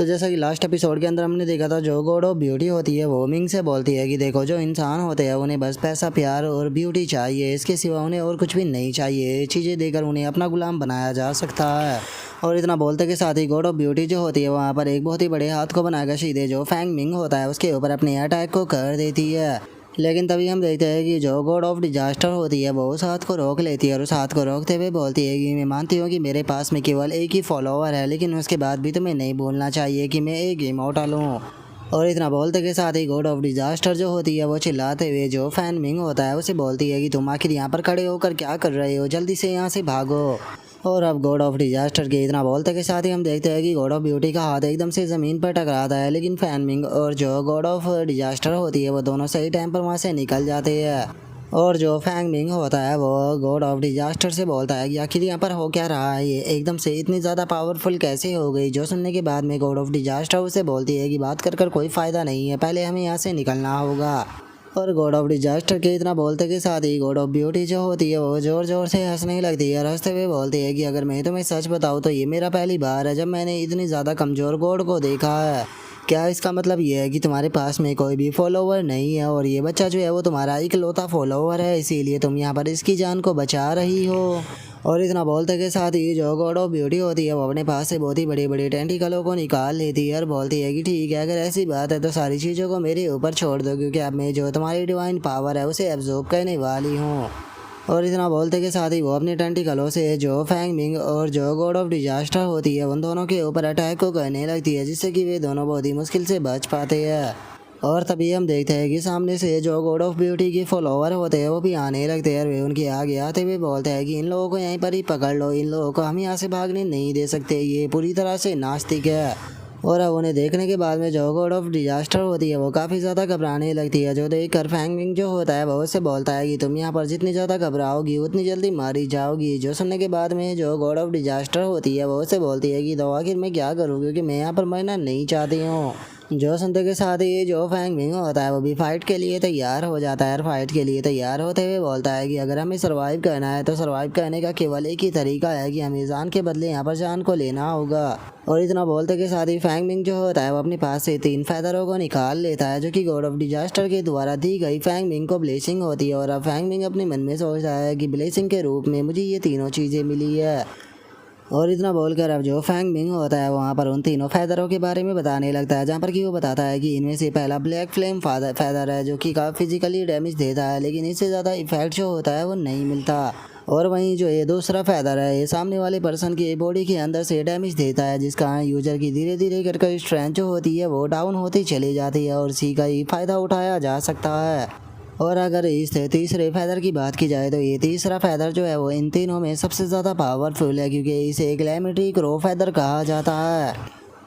तो जैसा कि लास्ट एपिसोड के अंदर हमने देखा था, जो गॉड ऑफ ब्यूटी होती है वो मिंग से बोलती है कि देखो, जो इंसान होते हैं उन्हें बस पैसा, प्यार और ब्यूटी चाहिए, इसके सिवा उन्हें और कुछ भी नहीं चाहिए। ये चीज़ें देकर उन्हें अपना गुलाम बनाया जा सकता है। और इतना बोलते के साथ ही गॉड ऑफ ब्यूटी जो होती है वहाँ पर एक बहुत ही बड़े हाथ को बनाकर सीधे जो फैंग मिंग होता है उसके ऊपर अपने अटैक को कर देती है। लेकिन तभी हम देखते हैं कि जो गॉड ऑफ डिजास्टर होती है वो उस हाथ को रोक लेती है और उस हाथ को रोकते हुए बोलती है कि मैं मानती हूँ कि मेरे पास में केवल एक ही फॉलोवर है, लेकिन उसके बाद भी तुम्हें नहीं भूलना चाहिए कि मैं एक इमॉर्टल हूँ। और इतना बोलते के साथ ही गॉड ऑफ डिजास्टर जो होती है वो चिल्लाते हुए जो फैन मिंग होता है उसे बोलती है कि तुम आखिर यहाँ पर खड़े होकर क्या कर रहे हो, जल्दी से यहाँ से भागो। और अब गॉड ऑफ डिजास्टर के इतना बोलते के साथ ही हम देखते हैं कि गॉड ऑफ ब्यूटी का हाथ एकदम से ज़मीन पर टकराता है, लेकिन फैन मिंग और जो गॉड ऑफ डिजास्टर होती है वो दोनों सही टाइम पर वहाँ से निकल जाते हैं। और जो फैंग मिंग होता है वो गॉड ऑफ डिजास्टर से बोलता है कि आखिर यहाँ पर हो क्या रहा है, ये एकदम से इतनी ज़्यादा पावरफुल कैसे हो गई। जो सुनने के बाद में गॉड ऑफ डिजास्टर उसे बोलती है कि बात कर कोई फ़ायदा नहीं है, पहले हमें यहाँ से निकलना होगा। और गॉड ऑफ डिजास्टर के इतना बोलते के साथ ही गॉड ऑफ ब्यूटी जो होती है वो ज़ोर ज़ोर से हंसने लगती है। हंसते हुए बोलती है कि अगर मैं तुम्हें सच बताऊँ तो ये मेरा पहली बार है जब मैंने इतनी ज़्यादा कमज़ोर गॉड को देखा है। क्या इसका मतलब ये है कि तुम्हारे पास में कोई भी फॉलोवर नहीं है और ये बच्चा जो है वो तुम्हारा इकलौता फॉलोवर है, इसीलिए तुम यहाँ पर इसकी जान को बचा रही हो। और इतना बोलते के साथ ही जो गॉड ऑफ ब्यूटी होती है वो अपने पास से बहुत ही बड़े बड़े टेंटिकलों को निकाल लेती है और बोलती है कि ठीक है, अगर ऐसी बात है तो सारी चीज़ों को मेरे ऊपर छोड़ दो, क्योंकि अब मैं जो तुम्हारी डिवाइन पावर है उसे एब्जॉर्ब करने वाली हूँ। और इतना बोलते के साथ ही वो अपने टेंटिकलों से जो फैंग मिंग और जो गॉड ऑफ डिजास्टर होती है उन दोनों के ऊपर अटैक को करने लगती है, जिससे कि वे दोनों बहुत ही मुश्किल से बच पाते हैं। और तभी हम देखते हैं कि सामने से जो गॉड ऑफ ब्यूटी के फॉलोवर होते हैं वो भी आने लगते हैं और वे उनके आगे आते हुए बोलते हैं कि इन लोगों को यहीं पर ही पकड़ लो, इन लोगों को हम यहाँ से भागने नहीं दे सकते, ये पूरी तरह से नास्तिक है। और अब उन्हें देखने के बाद में जो गॉड ऑफ डिजास्टर होती है वो काफ़ी ज़्यादा घबराने लगती है। जो देख कर फैंग मिंग जो होता है वो उससे बोलता है कि तुम यहाँ पर जितनी ज़्यादा घबराओगी उतनी जल्दी मारी जाओगी। जो सुनने के बाद में जो गॉड ऑफ डिजास्टर होती है वो उससे बोलती है कि तो आखिर मैं क्या करूँ, क्योंकि मैं यहाँ पर मरना नहीं चाहती हूँ। जो सुनते के साथ ही जो फैंग मिंग होता है वो भी फाइट के लिए तैयार हो जाता है और फाइट के लिए तैयार होते हुए बोलता है कि अगर हमें सर्वाइव करना है तो सर्वाइव करने का केवल एक ही तरीका है कि हमें जान के बदले यहाँ पर जान को लेना होगा। और इतना बोलते के साथ ही फैंग मिंग जो होता है वो अपने पास से 3 फैदरों को निकाल लेता है, जो कि गॉड ऑफ डिजास्टर के द्वारा दी गई फैंग मिंग को ब्लेसिंग होती है। और अब फैंग मिंग अपने मन में सोचता है कि ब्लेसिंग के रूप में मुझे ये तीनों चीज़ें मिली है। और इतना बोलकर अब जो फैंग मिंग होता है वहाँ पर उन तीनों फैदरों के बारे में बताने लगता है, जहाँ पर कि वो बताता है कि इनमें से पहला ब्लैक फ्लेम फैदर है, जो कि काफ़ी फिजिकली डैमेज देता है, लेकिन इससे ज़्यादा इफेक्ट जो होता है वो नहीं मिलता। और वहीं जो ये दूसरा फैदर है ये सामने वाले पर्सन की बॉडी के अंदर से डैमेज देता है, जिसका यूजर की धीरे धीरे करके स्ट्रेंथ जो होती है वो डाउन होती चली जाती है और इसी का ही फ़ायदा उठाया जा सकता है। और अगर इस तीसरे फैदर की बात की जाए तो ये तीसरा फैदर जो है वो इन तीनों में सबसे ज़्यादा पावरफुल है, क्योंकि इसे क्लैमिटी क्रो फैदर कहा जाता है।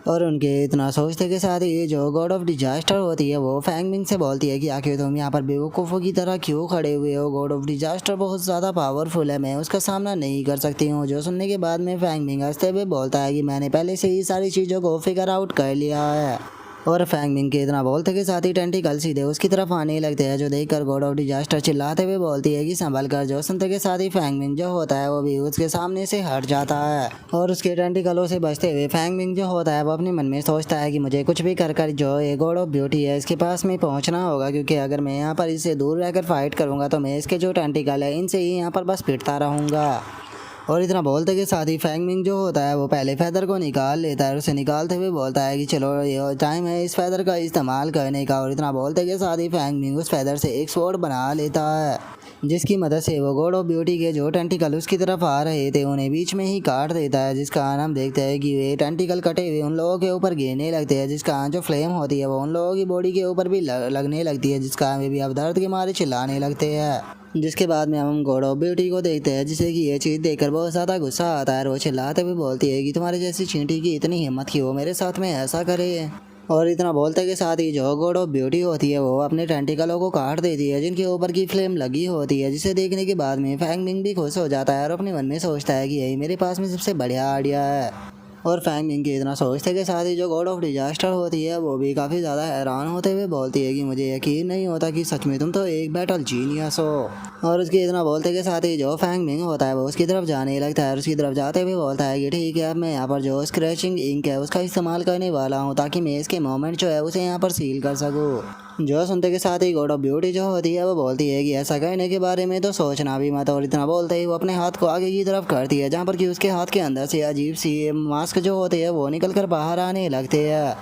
और उनके इतना सोचते के साथ ही जो गॉड ऑफ डिजास्टर होती है वो फैंग मिंग से बोलती है कि आखिर तुम यहाँ पर बेवकूफ़ों की तरह क्यों खड़े हुए हो, गॉड ऑफ डिजास्टर बहुत ज़्यादा पावरफुल है, मैं उसका सामना नहीं कर सकती हूँ। जो सुनने के बाद में फैंग मिंग हंसते हुए बोलता है कि मैंने पहले से ही सारी चीज़ों को फिगर आउट कर लिया है। और फैंग मिंग के इतना बोलते के साथ ही टेंटिकल सीधे उसकी तरफ आने लगते हैं, जो देखकर गॉड ऑफ डिजास्टर चिल्लाते हुए बोलती है कि संभल कर। जो सुनते के साथ ही फैंग मिंग जो होता है वो भी उसके सामने से हट जाता है और उसके टेंटिकलों से बचते हुए फैंग मिंग जो होता है वो अपने मन में सोचता है कि मुझे कुछ भी कर जो ये गॉड ऑफ ब्यूटी है इसके पास में पहुंचना होगा, क्योंकि अगर मैं यहाँ पर इससे दूर रहकर फाइट करूँगा तो मैं इसके जो टेंटिकल है इनसे ही यहाँ पर बस पिटता रहूँगा। और इतना बोलते के साथ ही फैंग मिंग जो होता है वो पहले फैदर को निकाल लेता है और उसे निकालते हुए बोलता है कि चलो ये टाइम है इस फैदर का इस्तेमाल करने का। और इतना बोलते के साथ ही फैंग मिंग उस फैदर से एक स्वॉर्ड बना लेता है, जिसकी मदद से वो गॉड ऑफ ब्यूटी के जो टेंटिकल उसकी तरफ आ रहे थे उन्हें बीच में ही काट देता है, जिसका हम देखते हैं कि वे टेंटिकल कटे हुए उन लोगों के ऊपर गिरने लगते हैं, जिसका जो फ्लेम होती है वो उन लोगों की बॉडी के ऊपर भी लगने लगती है, जिसका वे भी अब दर्द के मारे चिल्लाने लगते हैं। जिसके बाद में हम गॉड ऑफ ब्यूटी को देखते हैं, जिसे कि ये चीज़ देखकर बहुत ज़्यादा गुस्सा आता है और वो चिल्लाते हुए बोलती है कि तुम्हारे जैसी चींटी की इतनी हिम्मत कि वो मेरे साथ में ऐसा करे। और इतना बोलते के साथ ही जो गॉड ऑफ ब्यूटी होती है वो अपने टेंटिकलों को काट देती है, जिनके ऊपर की फ्लेम लगी होती है, जिसे देखने के बाद में फैंग मिंग भी खुश हो जाता है और अपने मन में सोचता है कि यही मेरे पास में सबसे बढ़िया आइडिया है। और फैंग मिंग के इतना सोचते के साथ ही जो गॉड ऑफ डिजास्टर होती है वो भी काफ़ी ज़्यादा हैरान होते हुए बोलती है कि मुझे यकीन नहीं होता कि सच में तुम तो एक बैटल जीनियस हो। और उसके इतना बोलते के साथ ही जो फैंग मिंग होता है वो उसकी तरफ जाने लगता है और उसकी तरफ जाते हुए बोलता है कि ठीक है, अब मैं यहाँ पर जो स्क्रैचिंग इंक है उसका इस्तेमाल करने वाला हूँ ताकि मैं इसके मोमेंट जो है उसे यहाँ पर सील कर सकूँ। जो सुनते के साथ ही गॉड ऑफ ब्यूटी जो होती है वो बोलती है कि ऐसा करने के बारे में तो सोचना भी मत। और इतना बोलते ही वो अपने हाथ को आगे की तरफ करती है जहाँ पर कि उसके हाथ के अंदर से अजीब सी मास्क जो होते हैं वो निकल कर बाहर आने लगते हैं।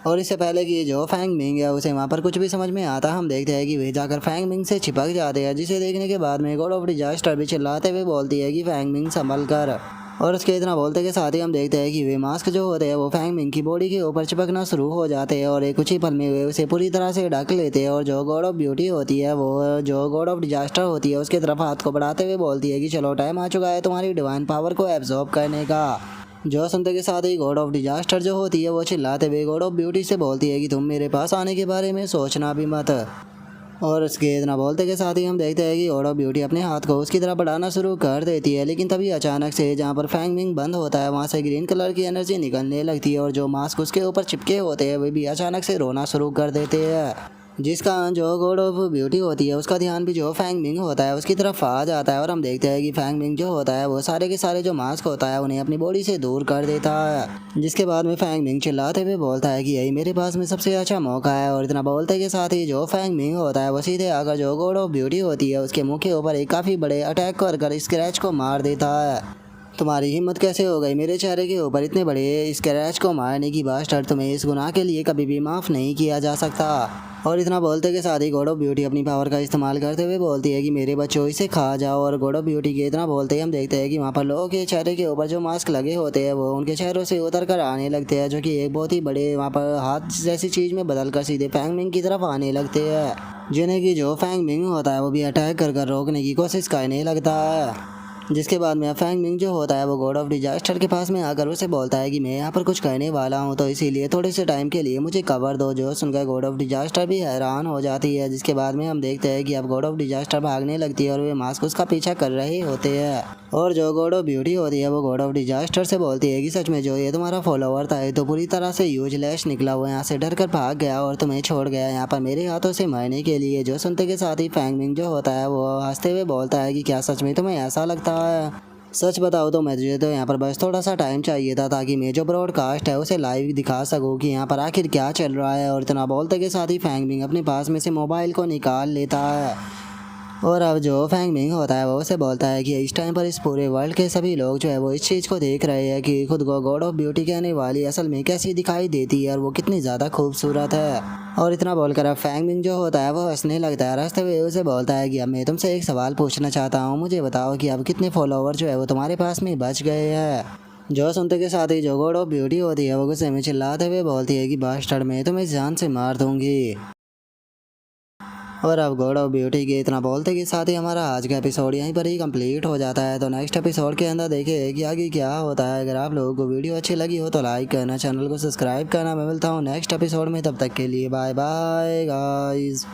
और इससे पहले कि जो फैंग मिंग है उसे वहाँ पर कुछ भी समझ में आता, हम देखते हैं कि वे जाकर फैंग मिंग से चिपक जाते हैं, जिसे देखने के बाद में गॉड ऑफ डिजास्टर भी चिल्लाते हुए बोलती है कि फैंग मिंग संभल कर। और उसके इतना बोलते के साथ ही हम देखते हैं कि वे मास्क जो होते हैं वो फैंग मिंग की बॉडी के ऊपर चिपकना शुरू हो जाते हैं और एक कुछ ही पल में वे उसे पूरी तरह से ढक लेते हैं। और जो गॉड ऑफ ब्यूटी होती है वो जो गॉड ऑफ डिजास्टर होती है उसकी तरफ हाथ को बढ़ाते हुए बोलती है कि चलो टाइम आ चुका है तुम्हारी डिवाइन पावर को एब्जॉर्ब करने का। जो सुनते के साथ ही गॉड ऑफ डिजास्टर जो होती है वो चिल्लाते हुए गॉड ऑफ ब्यूटी से बोलती है कि तुम मेरे पास आने के बारे में सोचना भी मत। और उसके इतना बोलते के साथ ही हम देखते हैं कि गॉड ऑफ ब्यूटी अपने हाथ को उसकी तरफ बढ़ाना शुरू कर देती है, लेकिन तभी अचानक से जहाँ पर फैंग मिंग बंद होता है वहाँ से ग्रीन कलर की एनर्जी निकलने लगती है और जो मास्क उसके ऊपर चिपके होते हैं वे भी अचानक से रोना शुरू कर देते हैं, जिसका जो गॉड ऑफ ब्यूटी होती है उसका ध्यान भी जो फैंग मिंग होता है उसकी तरफ आ जाता है। और हम देखते हैं कि फैंग मिंग जो होता है वो सारे के सारे जो मास्क होता है उन्हें अपनी बॉडी से दूर कर देता है, जिसके बाद में फैंग मिंग चिल्लाते हुए बोलता है कि यही मेरे पास में सबसे अच्छा मौका है। और इतना बोलते के साथ ही जो फैंग मिंग होता है वो सीधे आकर जो गॉड ऑफ ब्यूटी होती है उसके मुंह के ऊपर एक काफ़ी बड़े अटैक कर स्क्रैच को मार देता है। तुम्हारी हिम्मत कैसे हो गई मेरे चेहरे के ऊपर इतने बड़े स्क्रैच को मारने की? बास्टर्ड, तुम्हें इस गुनाह के लिए कभी भी माफ़ नहीं किया जा सकता। और इतना बोलते के साथ ही गॉड ऑफ ब्यूटी अपनी पावर का इस्तेमाल करते हुए बोलती है कि मेरे बच्चों इसे खा जाओ। और गॉड ऑफ ब्यूटी के इतना बोलते ही हम देखते हैं कि वहाँ पर लोगों के चेहरे के ऊपर जो मास्क लगे होते हैं वो उनके चेहरों से उतर कर आने लगते हैं, जो कि एक बहुत ही बड़े वहाँ पर हाथ जैसी चीज़ में बदल कर सीधे फैंग मिंग की तरफ आने लगते हैं, जिन्हें कि जो फैंग मिंग होता है वो भी अटैक कर रोकने की कोशिश करने लगता है। जिसके बाद में फैंग मिंग जो होता है वो गॉड ऑफ डिजास्टर के पास में आकर उसे बोलता है कि मैं यहाँ पर कुछ करने वाला हूँ तो इसीलिए थोड़े से टाइम के लिए मुझे कवर दो। जो सुनकर गॉड ऑफ डिजास्टर भी हैरान हो जाती है, जिसके बाद में हम देखते हैं कि अब गॉड ऑफ डिजास्टर भागने लगती है और वे मास्क उसका पीछा कर रहे होते हैं। और जो गॉड ऑफ ब्यूटी होती है वो गॉड ऑफ डिजास्टर से बोलती है कि सच में जो ये तुम्हारा फॉलोवर था ये तो पूरी तरह से यूजलेस निकला, वो यहाँ से डर कर भाग गया और तुम्हें छोड़ गया यहाँ पर मेरे हाथों से मरने के लिए। जो सुनते के साथ ही फैंग मिंग जो होता है वो हंसते हुए बोलता है कि क्या सच में तुम्हें ऐसा लगता है? सच बताओ तो मुझे तो यहाँ पर बस थोड़ा सा टाइम चाहिए था ताकि मैं जो ब्रॉडकास्ट है उसे लाइव दिखा सकूँ कि यहाँ पर आखिर क्या चल रहा है। और इतना बोलते के साथ ही फैंग मिंग अपने पास में से मोबाइल को निकाल लेता है। और अब जो फैंग मिंग होता है वो उसे बोलता है कि इस टाइम पर इस पूरे वर्ल्ड के सभी लोग जो है वो इस चीज़ को देख रहे हैं कि खुद को गॉड ऑफ ब्यूटी कहने वाली असल में कैसी दिखाई देती है और वो कितनी ज़्यादा खूबसूरत है। और इतना बोलकर अब फैंग मिंग जो होता है वो हंसने लगता है, हंसते हुए उसे बोलता है कि अब मैं तुमसे एक सवाल पूछना चाहता हूँ, मुझे बताओ कि अब कितने फॉलोवर जो है वो तुम्हारे पास में बच गए हैं। जो सुनते के साथ ही जो गॉड ऑफ ब्यूटी होती है वो गुस्से में चिल्लाते हुए बोलती है कि बास्टर्ड, मैं तुम्हें जान से मार दूंगी। और अब गॉड ऑफ ब्यूटी के इतना बोलते के साथ ही हमारा आज का एपिसोड यहीं पर ही कंप्लीट हो जाता है। तो नेक्स्ट एपिसोड के अंदर देखिए कि आगे क्या होता है। अगर आप लोगों को वीडियो अच्छी लगी हो तो लाइक करना, चैनल को सब्सक्राइब करना। मैं मिलता हूँ नेक्स्ट एपिसोड में, तब तक के लिए बाय बाय गाइस।